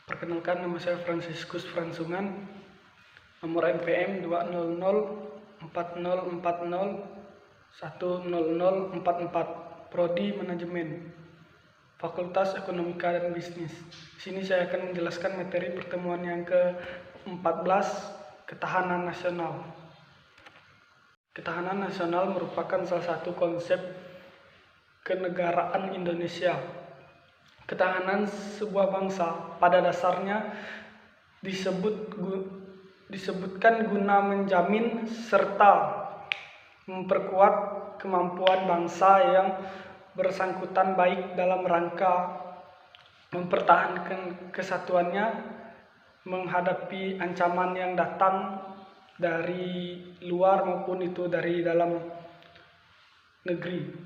Perkenalkan, nama saya Franciscus Fransungan, nomor NPM 2004040100044, Prodi Manajemen, Fakultas Ekonomika dan Bisnis. Di sini saya akan menjelaskan materi pertemuan yang ke-14, ketahanan nasional. Ketahanan nasional merupakan salah satu konsep kenegaraan Indonesia. Ketahanan sebuah bangsa pada dasarnya disebutkan guna menjamin serta memperkuat kemampuan bangsa yang bersangkutan, baik dalam rangka mempertahankan kesatuannya menghadapi ancaman yang datang dari luar maupun itu dari dalam negeri,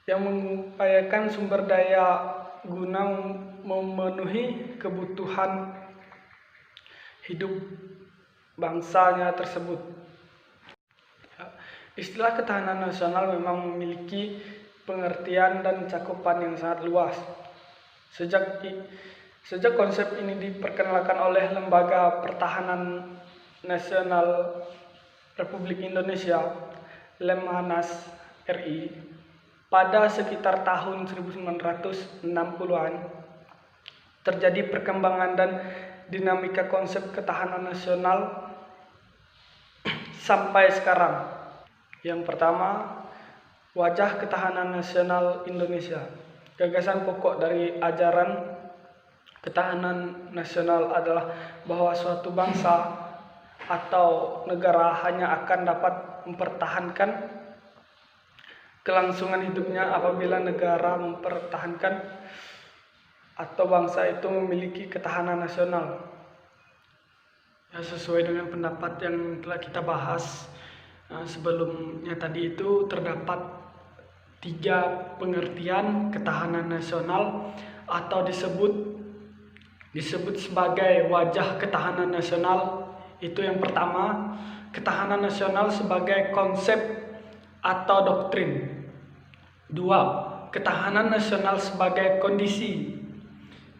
yang mengupayakan sumber daya guna memenuhi kebutuhan hidup bangsanya tersebut. Istilah ketahanan nasional memang memiliki pengertian dan cakupan yang sangat luas. Sejak konsep ini diperkenalkan oleh Lembaga Pertahanan Nasional Republik Indonesia, Lemhanas RI, pada sekitar tahun 1960-an, terjadi perkembangan dan dinamika konsep ketahanan nasional sampai sekarang. Yang pertama, wajah ketahanan nasional Indonesia. Gagasan pokok dari ajaran ketahanan nasional adalah bahwa suatu bangsa atau negara hanya akan dapat mempertahankan kelangsungan hidupnya apabila negara mempertahankan atau bangsa itu memiliki ketahanan nasional. Ya, sesuai dengan pendapat yang telah kita bahas sebelumnya tadi, itu terdapat 3 pengertian ketahanan nasional atau disebut sebagai wajah ketahanan nasional. Itu yang pertama, ketahanan nasional sebagai konsep atau doktrin. 2. Ketahanan nasional sebagai kondisi.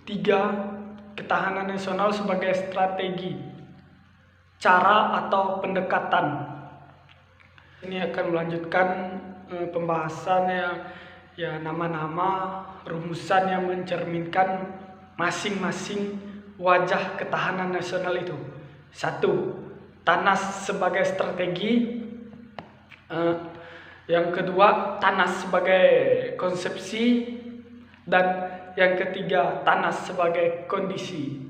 3. Ketahanan nasional sebagai strategi, cara atau pendekatan. Ini akan melanjutkan pembahasan nama-nama rumusan yang mencerminkan masing-masing wajah ketahanan nasional itu. 1. TANAS sebagai strategi. Yang kedua, TANAS sebagai konsepsi. Dan yang ketiga, TANAS sebagai kondisi.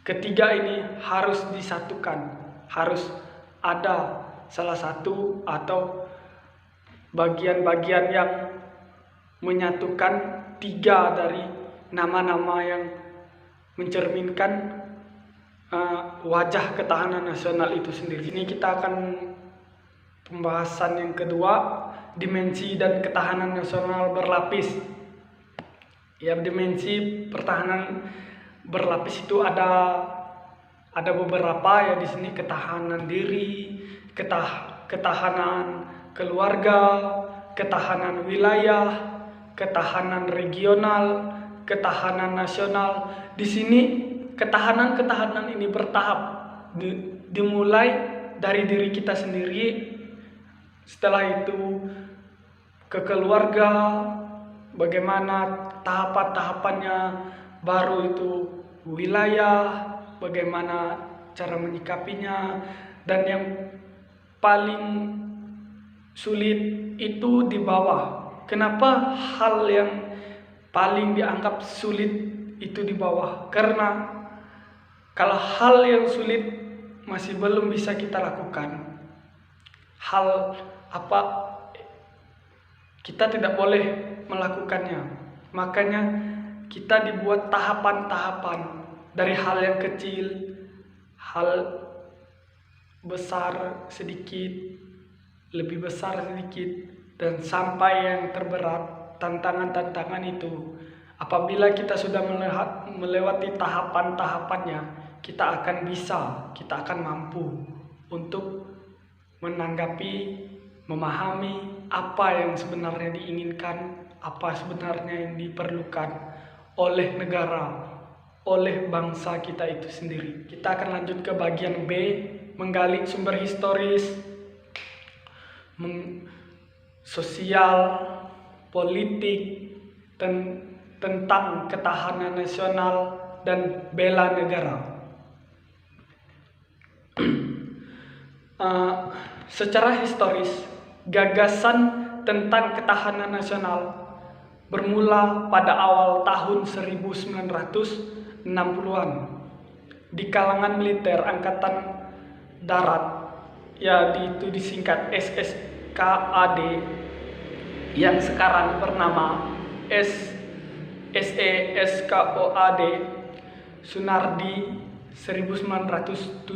Ketiga ini harus disatukan, harus ada salah satu atau bagian-bagian yang menyatukan 3 dari nama-nama yang mencerminkan wajah ketahanan nasional itu sendiri. Ini kita akan pembahasan yang kedua, dimensi dan ketahanan nasional berlapis. Ya, dimensi pertahanan berlapis itu ada beberapa ya di sini: ketahanan diri, ketahanan keluarga, ketahanan wilayah, ketahanan regional, ketahanan nasional. Di sini ketahanan ini bertahap, dimulai dari diri kita sendiri. Setelah itu ke keluarga, bagaimana tahapan-tahapannya, baru itu wilayah, bagaimana cara menyikapinya, dan yang paling sulit itu di bawah. Kenapa hal yang paling dianggap sulit itu di bawah? Karena kalau hal yang sulit masih belum bisa kita lakukan, hal apa kita tidak boleh melakukannya. Makanya kita dibuat tahapan-tahapan, dari hal yang kecil, hal besar sedikit, lebih besar sedikit, dan sampai yang terberat, tantangan-tantangan itu. Apabila kita sudah melewati tahapan-tahapannya, kita akan mampu untuk menanggapi, memahami apa yang sebenarnya diinginkan, apa sebenarnya yang diperlukan oleh negara, oleh bangsa kita itu sendiri. Kita akan lanjut ke bagian B, menggali sumber historis, sosial, politik, tentang ketahanan nasional dan bela negara. Secara historis, gagasan tentang ketahanan nasional bermula pada awal tahun 1960-an di kalangan militer Angkatan Darat, itu disingkat SSKAD, yang sekarang bernama SESKOAD. Sunardi 1997.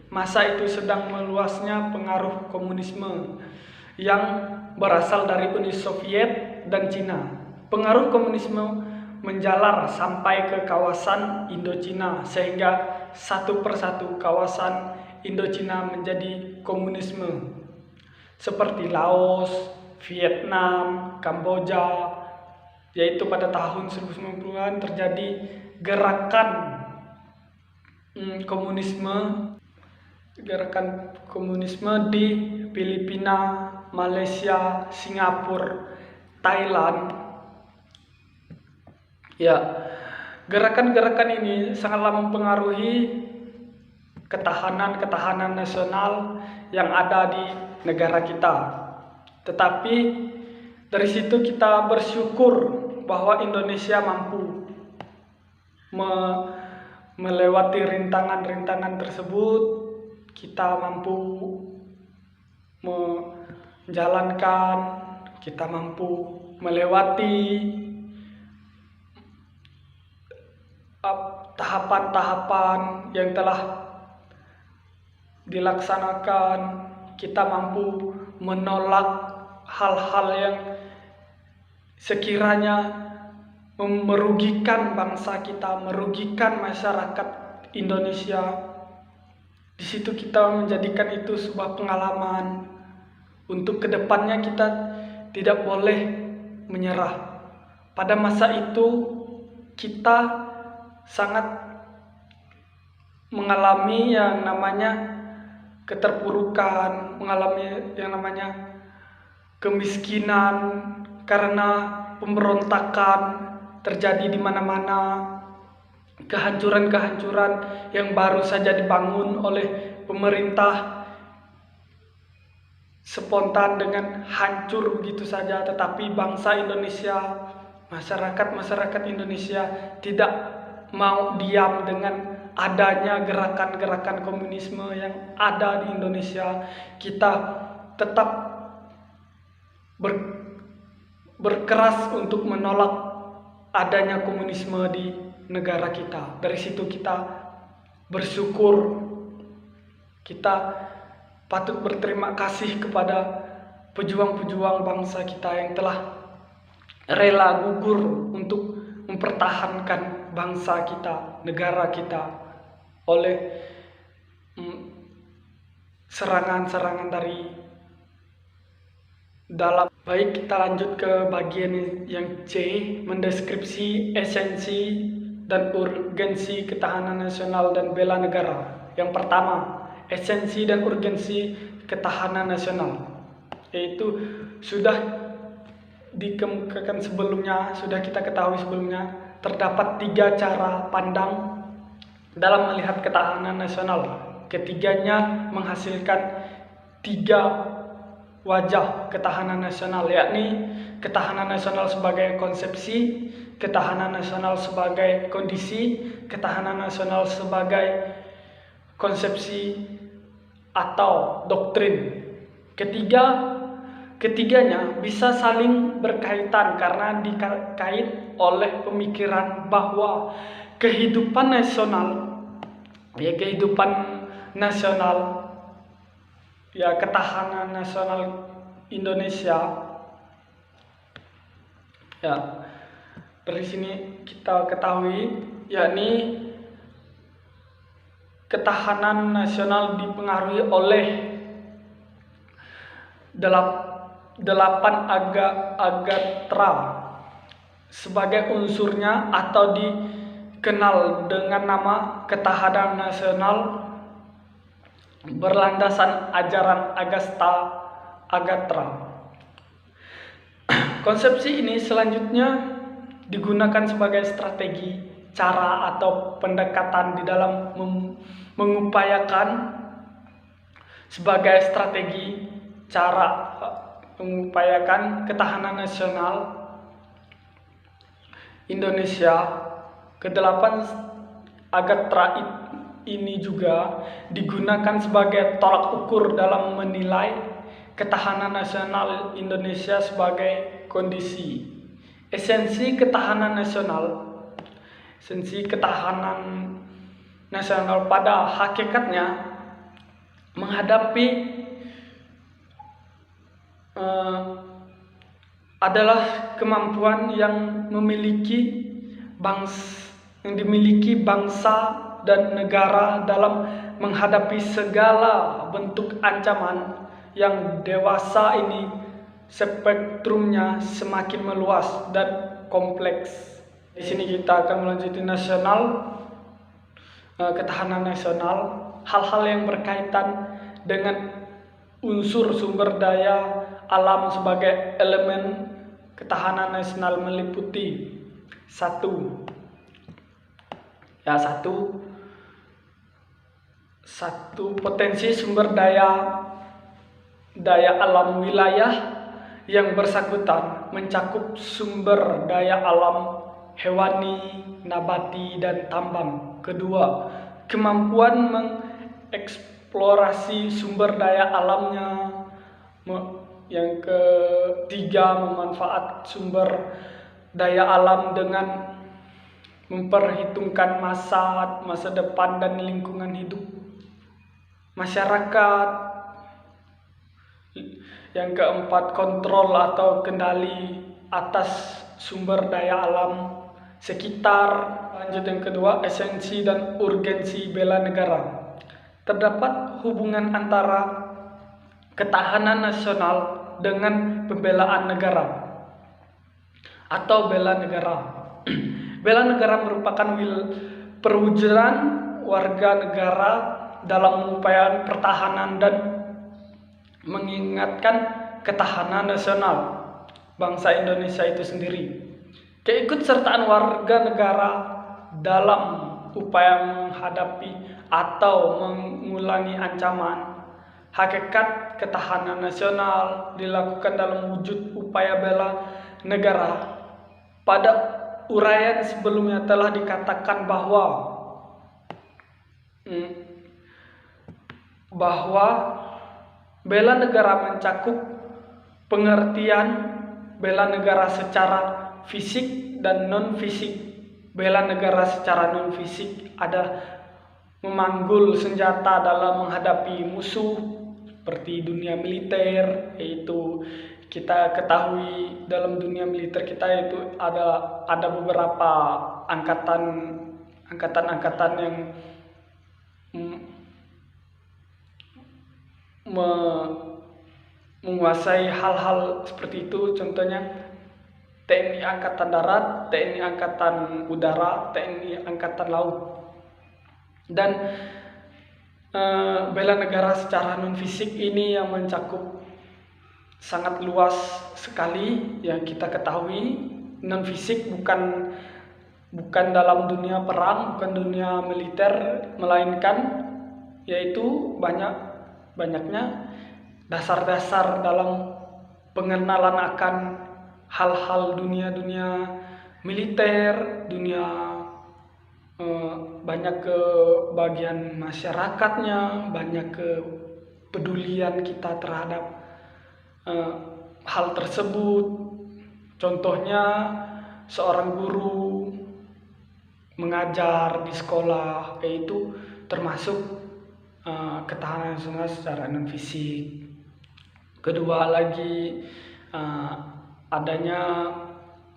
Masa itu sedang meluasnya pengaruh komunisme yang berasal dari Uni Soviet dan Cina. Pengaruh komunisme menjalar sampai ke kawasan Indochina, sehingga satu persatu kawasan Indochina menjadi komunisme, seperti Laos, Vietnam, Kamboja. Yaitu pada tahun 1990-an terjadi gerakan komunisme di Filipina, Malaysia, Singapura, Thailand. Gerakan-gerakan ini sangatlah mempengaruhi ketahanan nasional yang ada di negara kita. Tetapi dari situ kita bersyukur bahwa Indonesia mampu melewati rintangan-rintangan tersebut. Kita mampu menjalankan, kita mampu melewati tahapan-tahapan yang telah dilaksanakan. Kita mampu menolak hal-hal yang sekiranya merugikan bangsa kita, merugikan masyarakat Indonesia. Di situ kita menjadikan itu sebuah pengalaman untuk kedepannya. Kita tidak boleh menyerah. Pada masa itu kita sangat mengalami yang namanya keterpurukan, mengalami yang namanya kemiskinan karena pemberontakan terjadi di mana-mana. Kehancuran-kehancuran yang baru saja dibangun oleh pemerintah spontan dengan hancur begitu saja. Tetapi bangsa Indonesia, masyarakat Indonesia tidak mau diam dengan adanya gerakan-gerakan komunisme yang ada di Indonesia. Kita tetap berkeras untuk menolak adanya komunisme di negara kita. Dari situ kita bersyukur, kita patut berterima kasih kepada pejuang-pejuang bangsa kita yang telah rela gugur untuk mempertahankan bangsa kita, negara kita oleh serangan-serangan dari dalam. Baik, kita lanjut ke bagian yang C, mendeskripsi esensi dan urgensi ketahanan nasional dan bela negara. Yang pertama, esensi dan urgensi ketahanan nasional, yaitu sudah dikemukakan sebelumnya, sudah kita ketahui sebelumnya, terdapat 3 cara pandang dalam melihat ketahanan nasional. Ketiganya menghasilkan 3 wajah ketahanan nasional, yakni ketahanan nasional sebagai konsepsi, ketahanan nasional sebagai kondisi, ketahanan nasional sebagai konsepsi atau doktrin. Ketiganya bisa saling berkaitan karena dikait oleh pemikiran bahwa kehidupan nasional, ketahanan nasional Indonesia. Dari sini kita ketahui, yakni ketahanan nasional dipengaruhi oleh 8 agatra sebagai unsurnya atau dikenal dengan nama ketahanan nasional berlandasan ajaran Agatra. Konsepsi ini selanjutnya digunakan sebagai strategi, cara atau pendekatan di dalam mengupayakan sebagai strategi, cara mengupayakan ketahanan nasional Indonesia. Kedelapan Agatra ini juga digunakan sebagai tolak ukur dalam menilai ketahanan nasional Indonesia sebagai kondisi. Esensi ketahanan nasional pada hakikatnya menghadapi adalah kemampuan yang dimiliki bangsa dan negara dalam menghadapi segala bentuk ancaman yang dewasa ini. Spektrumnya semakin meluas dan kompleks. Di sini kita akan melanjuti ketahanan nasional, hal-hal yang berkaitan dengan unsur sumber daya alam sebagai elemen ketahanan nasional meliputi satu potensi sumber daya alam wilayah yang bersangkutan mencakup sumber daya alam hewani, nabati, dan tambang. Kedua, kemampuan mengeksplorasi sumber daya alamnya. Yang ketiga, memanfaat sumber daya alam dengan memperhitungkan masa depan dan lingkungan hidup masyarakat. Yang keempat, kontrol atau kendali atas sumber daya alam sekitar. Lanjut yang kedua, esensi dan urgensi bela negara. Terdapat hubungan antara ketahanan nasional dengan pembelaan negara atau bela negara. Bela negara merupakan perwujudan warga negara dalam mengupayakan pertahanan dan mengingatkan ketahanan nasional bangsa Indonesia itu sendiri. Keikutsertaan warga negara dalam upaya menghadapi atau mengulangi ancaman. Hakikat ketahanan nasional dilakukan dalam wujud upaya bela negara. Pada uraian sebelumnya telah dikatakan bahwa bela negara mencakup pengertian bela negara secara fisik dan non-fisik. Bela negara secara non-fisik ada memanggul senjata dalam menghadapi musuh seperti dunia militer, yaitu kita ketahui dalam dunia militer kita itu ada beberapa angkatan yang menguasai hal-hal seperti itu, contohnya TNI Angkatan Darat, TNI Angkatan Udara, TNI Angkatan Laut. Dan bela negara secara non-fisik ini yang mencakup sangat luas sekali. Yang kita ketahui non-fisik bukan dalam dunia perang, bukan dunia militer, melainkan yaitu banyaknya dasar-dasar dalam pengenalan akan hal-hal dunia militer, banyak ke bagian masyarakatnya, banyak kepedulian kita terhadap hal tersebut. Contohnya seorang guru mengajar di sekolah, yaitu termasuk ketahanan nasional secara non fisik. Kedua lagi, adanya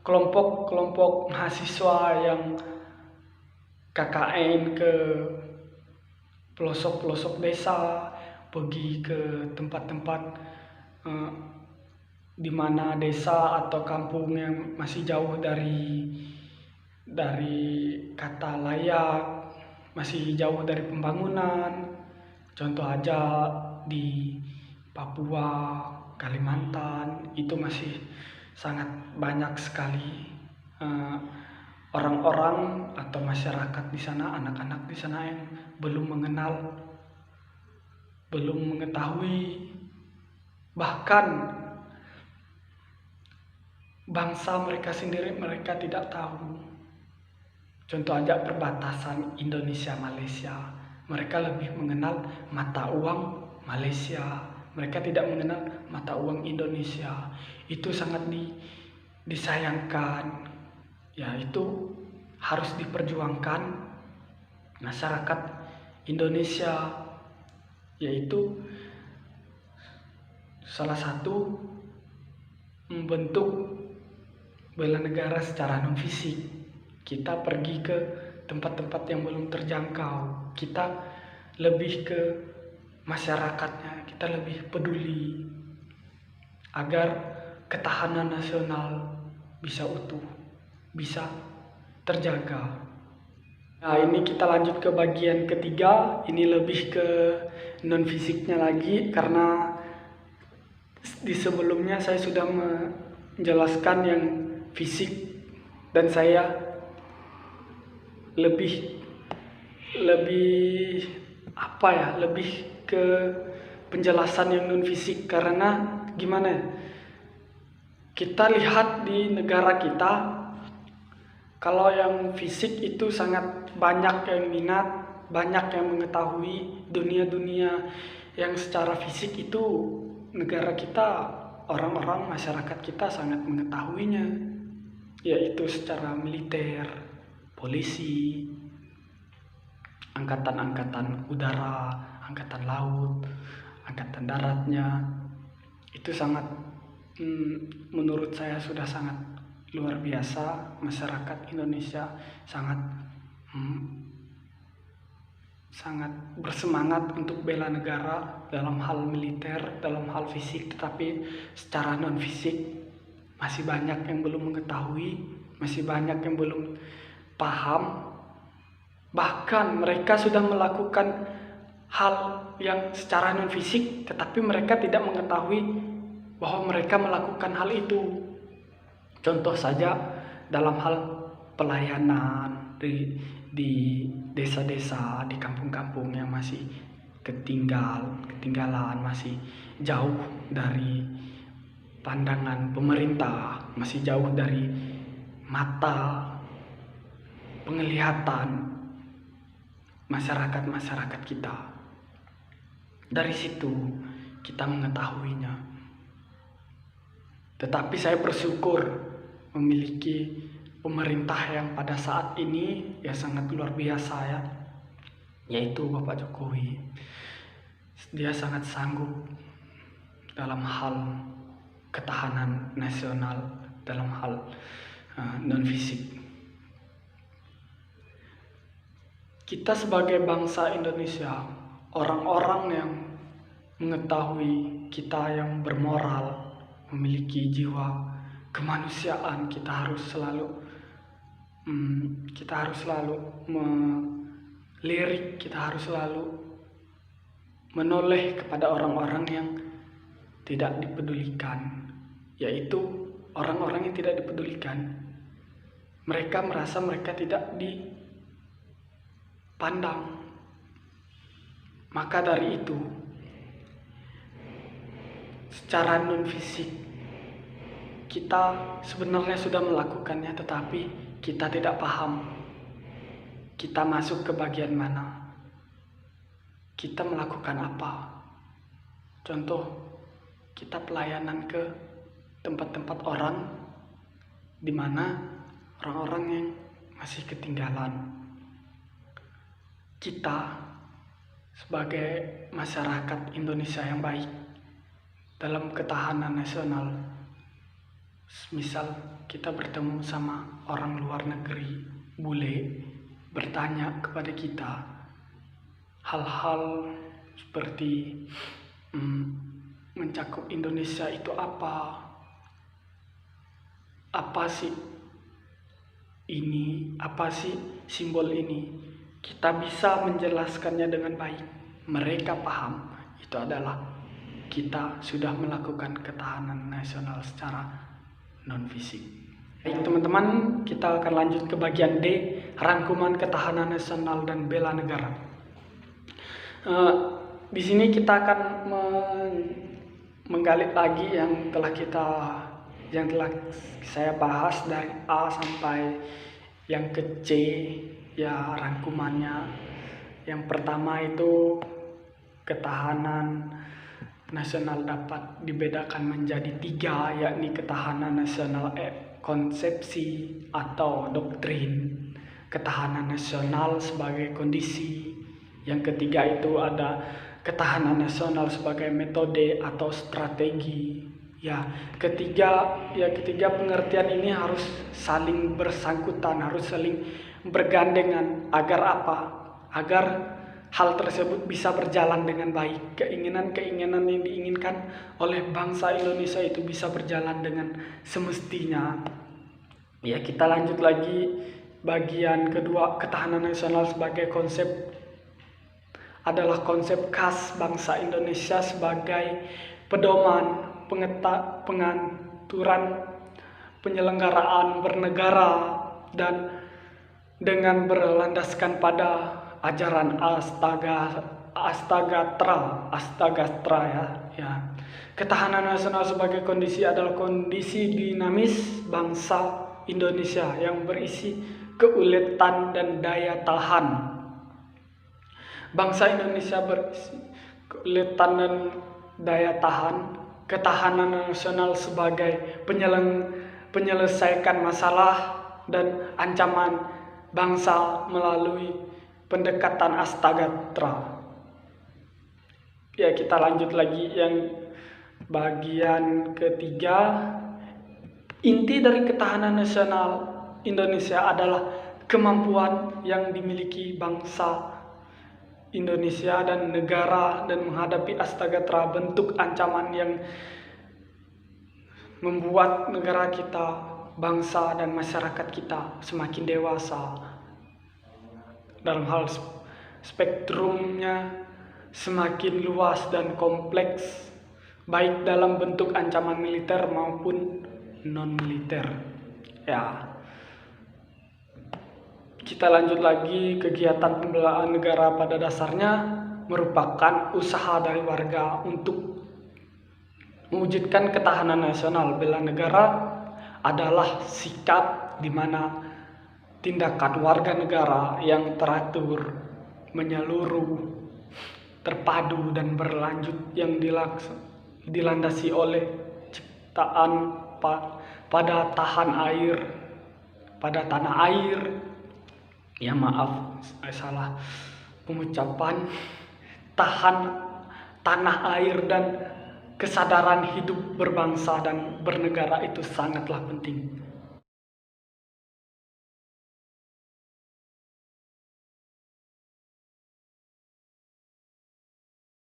kelompok mahasiswa yang KKN ke pelosok desa, pergi ke tempat-tempat di mana desa atau kampung yang masih jauh dari kata layak, masih jauh dari pembangunan. Contoh aja di Papua, Kalimantan, itu masih sangat banyak sekali orang-orang atau masyarakat di sana, anak-anak di sana yang belum mengenal, belum mengetahui, bahkan bangsa mereka sendiri mereka tidak tahu. Contoh aja perbatasan Indonesia-Malaysia, mereka lebih mengenal mata uang Malaysia, mereka tidak mengenal mata uang Indonesia. Itu sangat disayangkan. Ya, itu harus diperjuangkan masyarakat Indonesia, yaitu salah satu membentuk bela negara secara non fisik. Kita pergi ke tempat-tempat yang belum terjangkau, kita lebih ke masyarakatnya, kita lebih peduli agar ketahanan nasional bisa utuh, bisa terjaga. Nah, ini kita lanjut ke bagian ketiga. Ini lebih ke non fisiknya lagi, karena di sebelumnya saya sudah menjelaskan yang fisik, dan saya lebih lebih ke penjelasan yang non fisik. Karena gimana ya, kita lihat di negara kita, kalau yang fisik itu sangat banyak yang minat, banyak yang mengetahui dunia-dunia yang secara fisik itu negara kita, orang-orang masyarakat kita sangat mengetahuinya, yaitu secara militer, polisi, angkatan-angkatan udara, angkatan laut, angkatan daratnya. Itu sangat, menurut saya sudah sangat luar biasa. Masyarakat Indonesia sangat bersemangat untuk bela negara dalam hal militer, dalam hal fisik. Tetapi secara non fisik masih banyak yang belum mengetahui, masih banyak yang belum paham. Bahkan mereka sudah melakukan hal yang secara non fisik, tetapi mereka tidak mengetahui bahwa mereka melakukan hal itu. Contoh saja dalam hal pelayanan di desa-desa, di kampung-kampung yang masih ketinggalan, masih jauh dari pandangan pemerintah, masih jauh dari mata penglihatan masyarakat kita. Dari situ kita mengetahuinya. Tetapi saya bersyukur memiliki pemerintah yang pada saat ini ya sangat luar biasa ya, yaitu Bapak Jokowi. Dia sangat sanggup dalam hal ketahanan nasional, dalam hal non fisik. Kita sebagai bangsa Indonesia, orang-orang yang mengetahui, kita yang bermoral, memiliki jiwa kemanusiaan, kita harus selalu melirik, kita harus selalu menoleh kepada orang-orang yang tidak dipedulikan, yaitu orang-orang yang tidak dipedulikan. Mereka merasa mereka tidak dipandang. Maka dari itu, secara non fisik kita sebenarnya sudah melakukannya, tetapi kita tidak paham kita masuk ke bagian mana, kita melakukan apa. Contoh, kita pelayanan ke tempat-tempat orang di mana orang-orang yang masih ketinggalan. Kita sebagai masyarakat Indonesia yang baik dalam ketahanan nasional, misal kita bertemu sama orang luar negeri, bule bertanya kepada kita hal-hal seperti mencakup Indonesia itu apa, apa sih ini, apa sih simbol ini. Kita bisa menjelaskannya dengan baik. Mereka paham itu adalah kita sudah melakukan ketahanan nasional secara non-fisik. Baik teman-teman, kita akan lanjut ke bagian D, rangkuman ketahanan nasional dan bela negara. Di sini kita akan menggali lagi yang telah saya bahas dari A sampai yang ke C, ya rangkumannya. Yang pertama itu ketahanan nasional dapat dibedakan menjadi 3, yakni ketahanan nasional konsepsi atau doktrin, ketahanan nasional sebagai kondisi. Yang ketiga itu ada ketahanan nasional sebagai metode atau strategi. Ketiga pengertian ini harus saling bersangkutan, harus saling bergandengan. Agar apa? Agar hal tersebut bisa berjalan dengan baik. Keinginan-keinginan yang diinginkan oleh bangsa Indonesia itu bisa berjalan dengan semestinya. Kita lanjut lagi bagian kedua, ketahanan nasional sebagai konsep adalah konsep khas bangsa Indonesia sebagai pedoman pengaturan penyelenggaraan bernegara dan dengan berlandaskan pada ajaran Astagatra ya. Ketahanan nasional sebagai kondisi adalah kondisi dinamis bangsa Indonesia yang berisi keuletan dan daya tahan. Bangsa Indonesia berisi keuletan dan daya tahan. Ketahanan nasional sebagai penyelesaikan masalah dan ancaman bangsa melalui pendekatan Astagatra. Kita lanjut lagi yang bagian ketiga. Inti dari ketahanan nasional Indonesia adalah kemampuan yang dimiliki bangsa Indonesia dan negara dan menghadapi Astagatra, bentuk ancaman yang membuat negara kita, bangsa dan masyarakat kita semakin dewasa dalam hal spektrumnya semakin luas dan kompleks, baik dalam bentuk ancaman militer maupun non-militer. Kita lanjut lagi, kegiatan pembelaan negara pada dasarnya merupakan usaha dari warga untuk mewujudkan ketahanan nasional. Bela negara adalah sikap di mana tindakan warga negara yang teratur, menyeluruh, terpadu dan berlanjut yang dilandasi oleh ciptaan pada tanah air. Salah pengucapan. Tanah air dan kesadaran hidup berbangsa dan bernegara itu sangatlah penting.